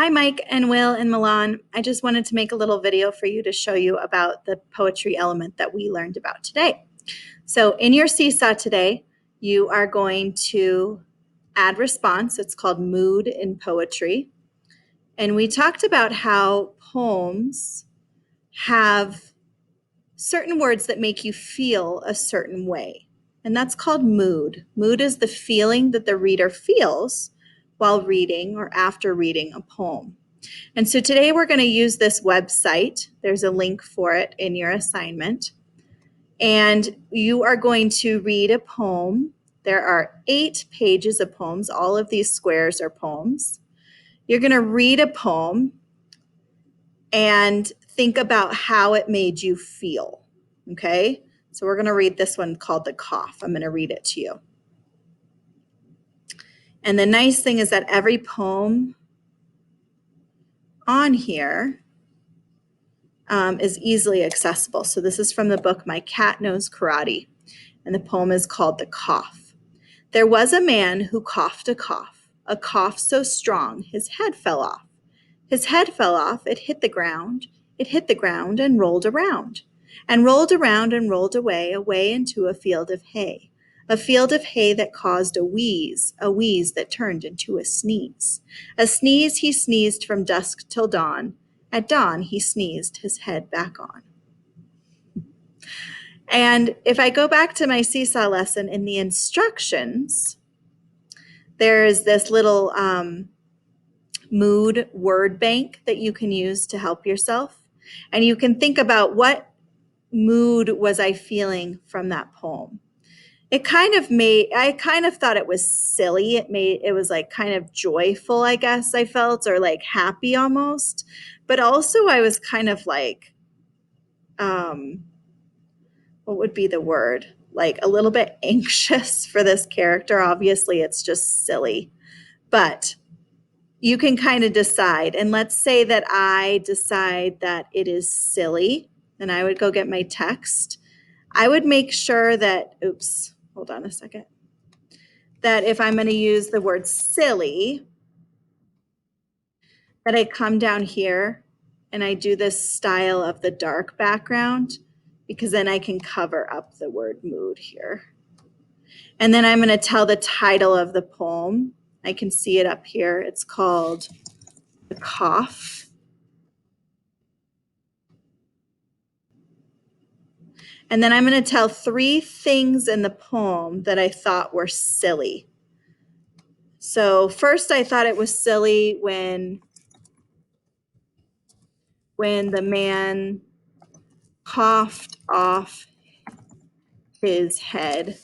Hi, Mike and Will and Milan. I just wanted to make a little video for you to show you about the poetry element that we learned about today. So in your seesaw today, you are going to add response. It's called mood in poetry. And we talked about how poems have certain words that make you feel a certain way. And that's called mood. Mood is the feeling that the reader feels while reading or after reading a poem. And so today we're going to use this website. There's a link for it in your assignment. And you are going to read a poem. There are 8 pages of poems. All of these squares are poems. You're going to read a poem and think about how it made you feel. Okay? So we're going to read this one called The Cough. I'm going to read it to you. And the nice thing is that every poem on here is easily accessible. So this is from the book My Cat Knows Karate, and the poem is called The Cough. There was a man who coughed a cough so strong his head fell off. His head fell off, it hit the ground and rolled around, and rolled around and rolled away into a field of hay that caused a wheeze that turned into a sneeze he sneezed from dusk till dawn. At dawn, he sneezed his head back on. And if I go back to my seesaw lesson in the instructions, there's this little mood word bank that you can use to help yourself. And you can think about what mood was I feeling from that poem. I kind of thought it was silly. It was like kind of joyful, I guess I felt, or like happy almost. But also I was kind of like, what would be the word? Like a little bit anxious for this character. Obviously, it's just silly. But you can kind of decide. And let's say that I decide that it is silly, and I would go get my text. I would make sure that, hold on a second, that if I'm going to use the word silly, that I come down here and I do this style of the dark background, because then I can cover up the word mood here. And then I'm going to tell the title of the poem. I can see it up here. It's called The Cough. And then I'm going to tell 3 things in the poem that I thought were silly. So first I thought it was silly when the man coughed off his head.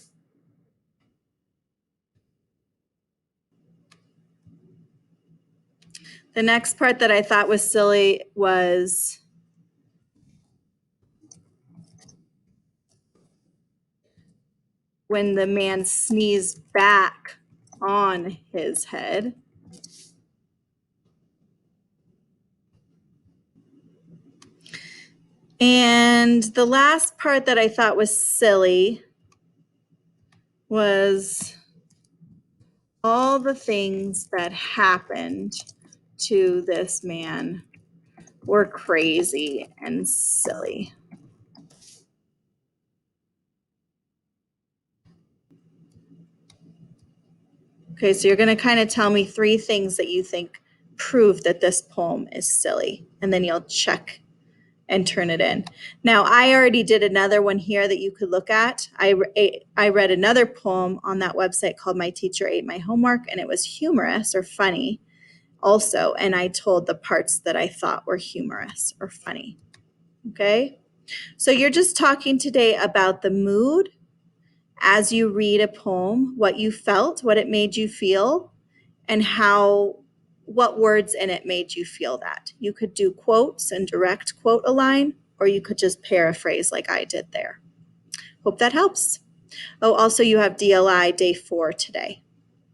The next part that I thought was silly was when the man sneezed back on his head. And the last part that I thought was silly was all the things that happened to this man were crazy and silly. Okay, so you're going to kind of tell me 3 things that you think prove that this poem is silly, and then you'll check and turn it in. Now, I already did another one here that you could look at. I read another poem on that website called My Teacher Ate My Homework, and it was humorous or funny also, and I told the parts that I thought were humorous or funny. Okay? So you're just talking today about the mood as you read a poem, what you felt, what it made you feel, and what words in it made you feel that. You could do quotes and direct quote a line, or you could just paraphrase like I did there. Hope that helps. Oh, also you have DLI day 4 today.